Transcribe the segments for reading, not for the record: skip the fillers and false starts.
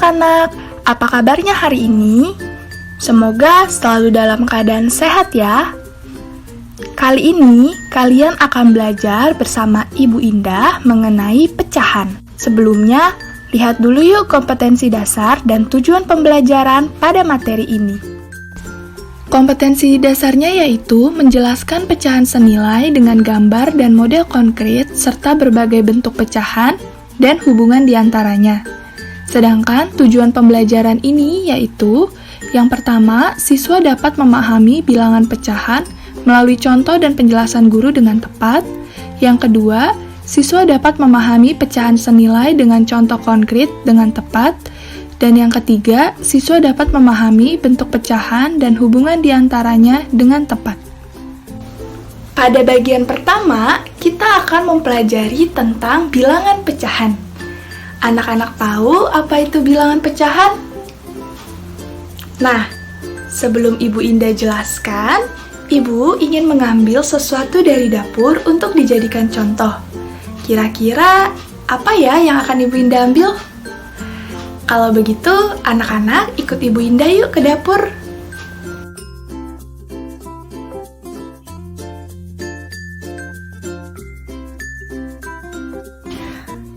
anak-anak, apa kabarnya hari ini? Semoga selalu dalam keadaan sehat ya. Kali ini kalian akan belajar bersama Ibu Indah mengenai pecahan. Sebelumnya, lihat dulu yuk kompetensi dasar dan tujuan pembelajaran pada materi ini. Kompetensi dasarnya yaitu menjelaskan pecahan senilai dengan gambar dan model konkret serta berbagai bentuk pecahan dan hubungan di antaranya. Sedangkan tujuan pembelajaran ini yaitu yang pertama, siswa dapat memahami bilangan pecahan melalui contoh dan penjelasan guru dengan tepat. Yang kedua, siswa dapat memahami pecahan senilai dengan contoh konkret dengan tepat. Dan yang ketiga, siswa dapat memahami bentuk pecahan dan hubungan di antaranya dengan tepat. Pada bagian pertama, kita akan mempelajari tentang bilangan pecahan. Anak-anak tahu apa itu bilangan pecahan? Nah, sebelum Ibu Indah jelaskan, Ibu ingin mengambil sesuatu dari dapur untuk dijadikan contoh. Kira-kira apa ya yang akan Ibu Indah ambil? Kalau begitu, anak-anak ikut Ibu Indah yuk ke dapur.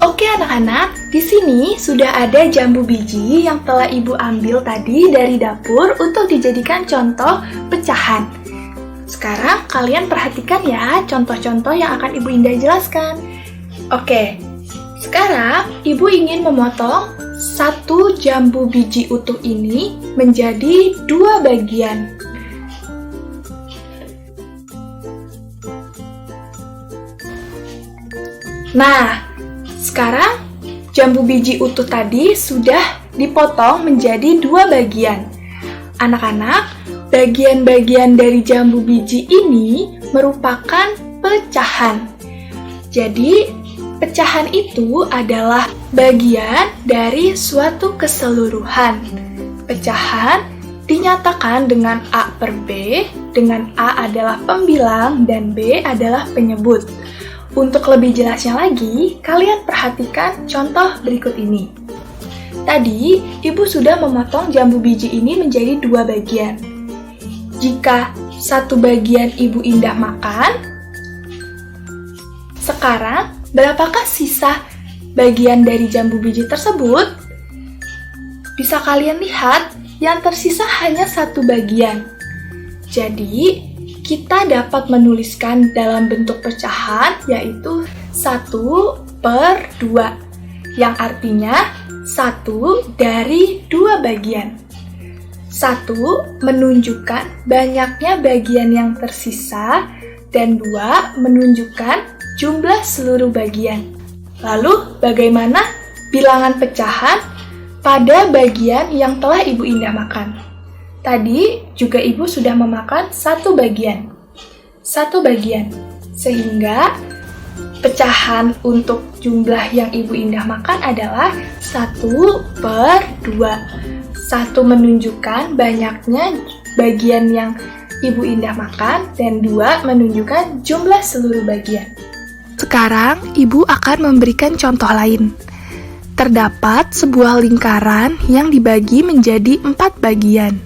Oke anak-anak, di sini sudah ada jambu biji yang telah Ibu ambil tadi dari dapur untuk dijadikan contoh pecahan. Sekarang kalian perhatikan ya contoh-contoh yang akan Ibu Indah jelaskan. Oke, sekarang Ibu ingin memotong satu jambu biji utuh ini menjadi 2 bagian. Nah, sekarang jambu biji utuh tadi sudah dipotong menjadi 2 bagian. Anak-anak, bagian-bagian dari jambu biji ini merupakan pecahan. Jadi, pecahan itu adalah bagian dari suatu keseluruhan. Pecahan dinyatakan dengan A per B, dengan A adalah pembilang dan B adalah penyebut. Untuk lebih jelasnya lagi, kalian perhatikan contoh berikut ini. Tadi, Ibu sudah memotong jambu biji ini menjadi 2 bagian. Jika satu bagian Ibu Indah makan, sekarang berapakah sisa bagian dari jambu biji tersebut? Bisa kalian lihat, yang tersisa hanya 1 bagian. Jadi, kita dapat menuliskan dalam bentuk pecahan yaitu 1 per 2, yang artinya 1 dari 2 bagian. 1 menunjukkan banyaknya bagian yang tersisa, dan 2 menunjukkan jumlah seluruh bagian. Lalu, bagaimana bilangan pecahan pada bagian yang telah Ibu Indah makan? Tadi juga Ibu sudah memakan 1 bagian. 1 bagian. Sehingga pecahan untuk jumlah yang Ibu Indah makan adalah 1 per 2. 1 menunjukkan banyaknya bagian yang Ibu Indah makan, dan 2 menunjukkan jumlah seluruh bagian. Sekarang, Ibu akan memberikan contoh lain. Terdapat sebuah lingkaran yang dibagi menjadi 4 bagian.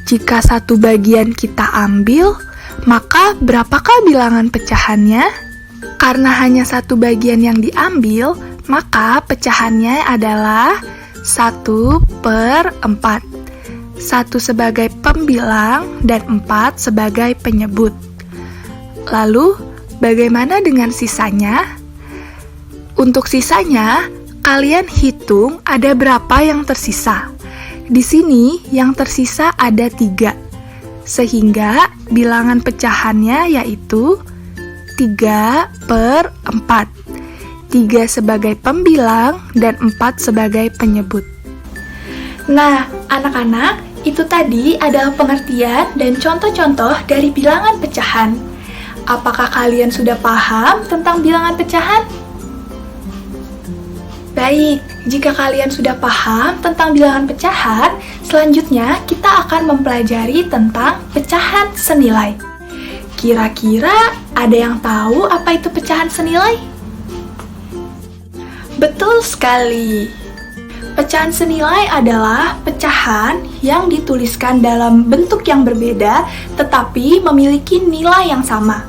Jika 1 bagian kita ambil, maka berapakah bilangan pecahannya? Karena hanya 1 bagian yang diambil, maka pecahannya adalah 1 per 4. 1 sebagai pembilang dan 4 sebagai penyebut. Lalu, bagaimana dengan sisanya? Untuk sisanya, kalian hitung ada berapa yang tersisa. Di sini yang tersisa ada 3, sehingga bilangan pecahannya yaitu 3 per 4. 3 sebagai pembilang dan 4 sebagai penyebut. Nah, anak-anak, itu tadi adalah pengertian dan contoh-contoh dari bilangan pecahan. Apakah kalian sudah paham tentang bilangan pecahan? Baik, jika kalian sudah paham tentang bilangan pecahan, selanjutnya kita akan mempelajari tentang pecahan senilai. Kira-kira ada yang tahu apa itu pecahan senilai? Betul sekali. Pecahan senilai adalah pecahan yang dituliskan dalam bentuk yang berbeda tetapi memiliki nilai yang sama.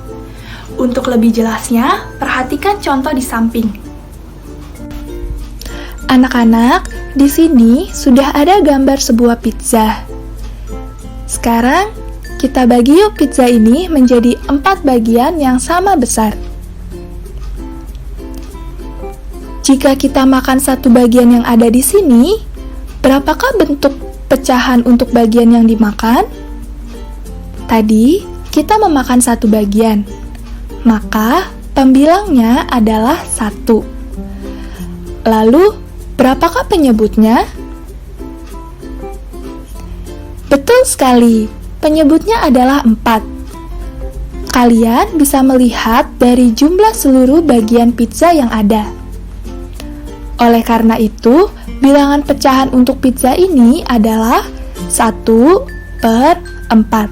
Untuk lebih jelasnya, perhatikan contoh di samping. Anak-anak, di sini sudah ada gambar sebuah pizza. Sekarang, kita bagi yuk pizza ini menjadi 4 bagian yang sama besar. Jika kita makan satu bagian yang ada di sini, berapakah bentuk pecahan untuk bagian yang dimakan? Tadi, kita memakan satu bagian, maka pembilangnya adalah 1. Lalu, berapakah penyebutnya? Betul sekali, penyebutnya adalah 4. Kalian bisa melihat dari jumlah seluruh bagian pizza yang ada. Oleh karena itu, bilangan pecahan untuk pizza ini adalah 1/4.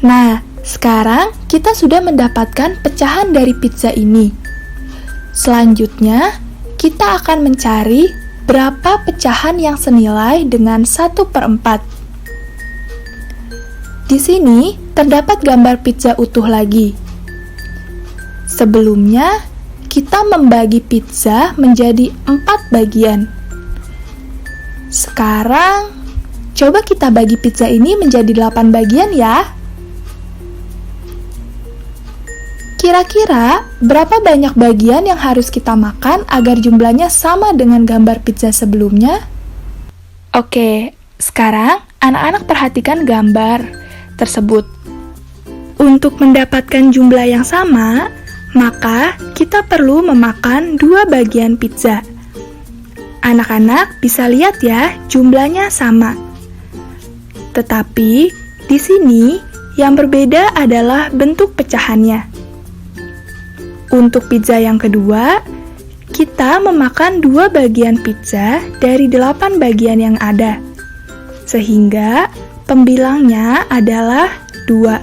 Nah, sekarang kita sudah mendapatkan pecahan dari pizza ini. Selanjutnya, kita akan mencari berapa pecahan yang senilai dengan 1/4. Di sini terdapat gambar pizza utuh lagi. Sebelumnya, kita membagi pizza menjadi 4 bagian. Sekarang, coba kita bagi pizza ini menjadi 8 bagian ya. Kira-kira berapa banyak bagian yang harus kita makan agar jumlahnya sama dengan gambar pizza sebelumnya? Oke, sekarang anak-anak perhatikan gambar tersebut. Untuk mendapatkan jumlah yang sama, maka kita perlu memakan 2 bagian pizza. Anak-anak bisa lihat ya, jumlahnya sama. Tetapi di sini yang berbeda adalah bentuk pecahannya. Untuk pizza yang kedua, kita memakan 2 bagian pizza dari 8 bagian yang ada. Sehingga pembilangnya adalah 2.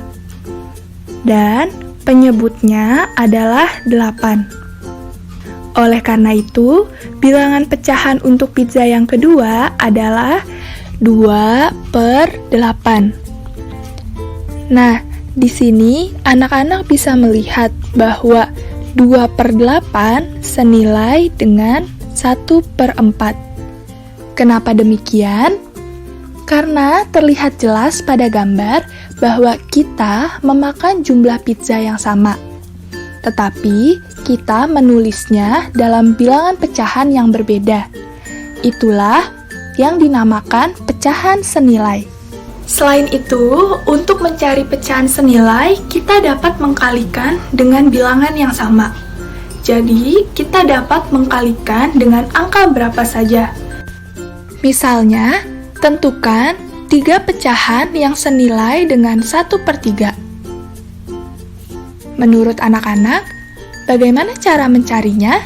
Dan penyebutnya adalah 8. Oleh karena itu, bilangan pecahan untuk pizza yang kedua adalah 2/8. Nah, di sini anak-anak bisa melihat bahwa 2/8 senilai dengan 1/4. Kenapa demikian? Karena terlihat jelas pada gambar bahwa kita memakan jumlah pizza yang sama. Tetapi kita menulisnya dalam bilangan pecahan yang berbeda. Itulah yang dinamakan pecahan senilai. Selain itu, untuk mencari pecahan senilai, kita dapat mengkalikan dengan bilangan yang sama. Jadi, kita dapat mengkalikan dengan angka berapa saja. Misalnya, tentukan 3 pecahan yang senilai dengan 1/3. Menurut anak-anak, bagaimana cara mencarinya?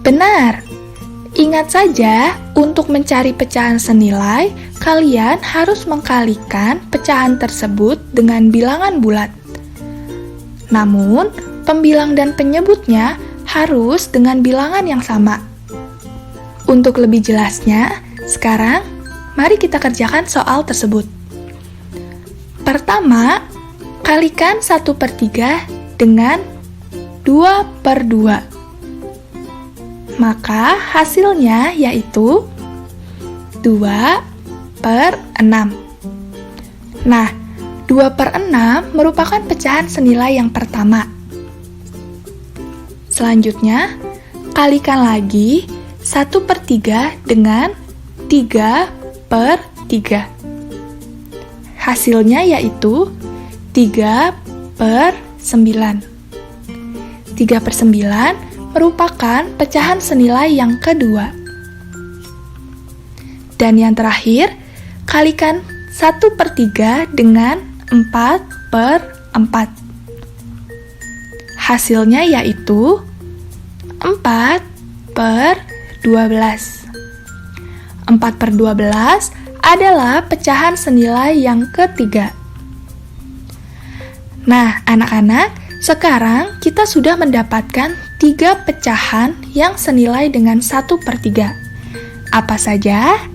Benar, ingat saja untuk mencari pecahan senilai, kalian harus mengkalikan pecahan tersebut dengan bilangan bulat. Namun, pembilang dan penyebutnya harus dengan bilangan yang sama. Untuk lebih jelasnya, sekarang, mari kita kerjakan soal tersebut. Pertama, kalikan 1/3 dengan 2/2. Maka hasilnya yaitu 2/6. Nah, 2/6 merupakan pecahan senilai yang pertama. Selanjutnya, kalikan lagi 1/3 dengan 3/3. Hasilnya yaitu 3/9. 3/9 merupakan pecahan senilai yang kedua. Dan yang terakhir, kalikan 1/3 dengan 4/4. Hasilnya yaitu 4/12. 4/12 adalah pecahan senilai yang ketiga. Nah, anak-anak, sekarang kita sudah mendapatkan 3 pecahan yang senilai dengan 1/3. Apa saja?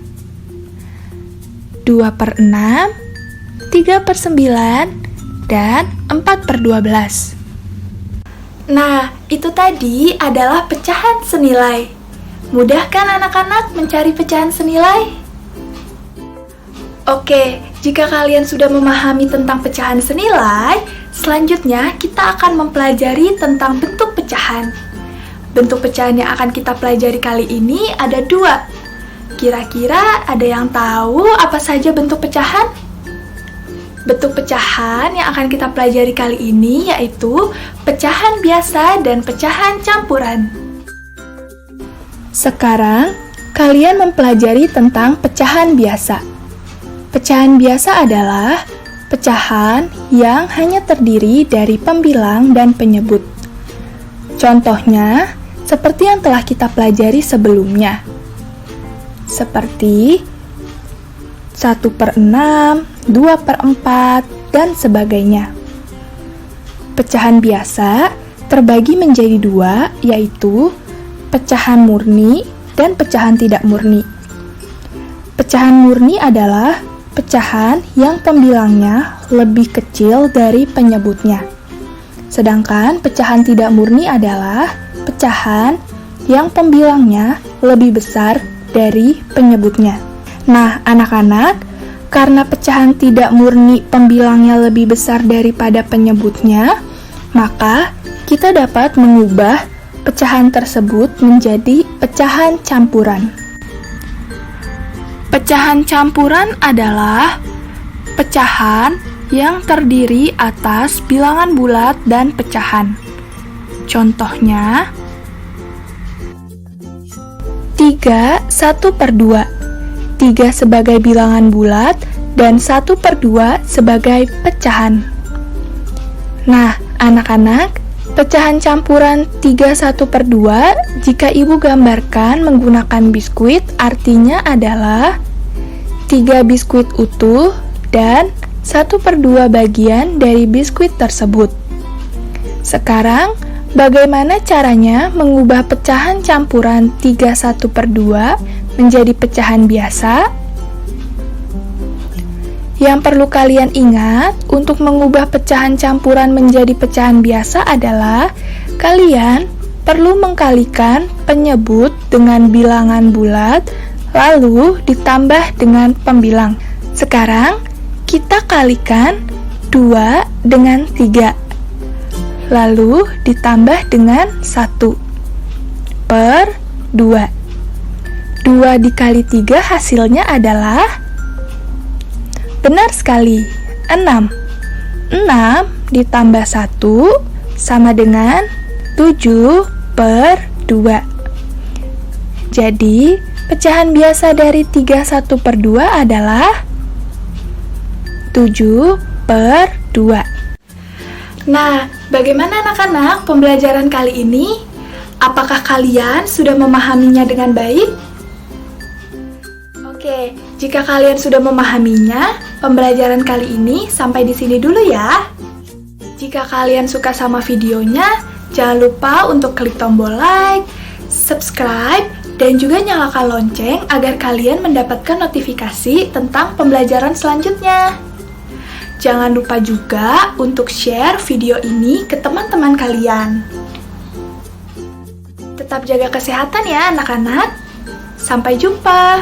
2/6, 3/9, dan 4/12. Nah, itu tadi adalah pecahan senilai. Mudah kan anak-anak mencari pecahan senilai? Oke, jika kalian sudah memahami tentang pecahan senilai, selanjutnya kita akan mempelajari tentang bentuk pecahan. Bentuk pecahan yang akan kita pelajari kali ini ada 2. Kira-kira ada yang tahu apa saja bentuk pecahan? Bentuk pecahan yang akan kita pelajari kali ini yaitu pecahan biasa dan pecahan campuran. Sekarang, kalian mempelajari tentang pecahan biasa. Pecahan biasa adalah pecahan yang hanya terdiri dari pembilang dan penyebut. Contohnya, seperti yang telah kita pelajari sebelumnya. Seperti 1/6, 2/4, dan sebagainya. Pecahan biasa terbagi menjadi 2, yaitu pecahan murni dan pecahan tidak murni. Pecahan murni adalah pecahan yang pembilangnya lebih kecil dari penyebutnya. Sedangkan pecahan tidak murni adalah pecahan yang pembilangnya lebih besar dari penyebutnya. Nah, anak-anak, karena pecahan tidak murni pembilangnya lebih besar daripada penyebutnya, maka kita dapat mengubah pecahan tersebut menjadi pecahan campuran. Pecahan campuran adalah pecahan yang terdiri atas bilangan bulat dan pecahan. Contohnya, 3 1/2. 3 sebagai bilangan bulat dan 1/2 sebagai pecahan. Nah, anak-anak, pecahan campuran 3 1/2 jika ibu gambarkan menggunakan biskuit artinya adalah 3 biskuit utuh dan 1/2 bagian dari biskuit tersebut. Sekarang, bagaimana caranya mengubah pecahan campuran 3 1/2 menjadi pecahan biasa? Yang perlu kalian ingat untuk mengubah pecahan campuran menjadi pecahan biasa adalah kalian perlu mengkalikan penyebut dengan bilangan bulat lalu ditambah dengan pembilang. Sekarang kita kalikan 2 dengan 3 lalu ditambah dengan 1/2. 2 dikali 3 hasilnya adalah, benar sekali, 6. 6 ditambah 1 sama dengan 7/2. Jadi, pecahan biasa dari 3 1/2 adalah 7/2. Nah, bagaimana anak-anak pembelajaran kali ini? Apakah kalian sudah memahaminya dengan baik? Oke, jika kalian sudah memahaminya, pembelajaran kali ini sampai di sini dulu ya. Jika kalian suka sama videonya, jangan lupa untuk klik tombol like, subscribe, dan juga nyalakan lonceng agar kalian mendapatkan notifikasi tentang pembelajaran selanjutnya. Jangan lupa juga untuk share video ini ke teman-teman kalian. Tetap jaga kesehatan ya anak-anak. Sampai jumpa.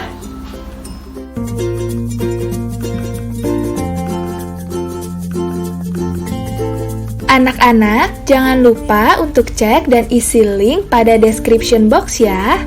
Anak-anak, jangan lupa untuk cek dan isi link pada description box ya.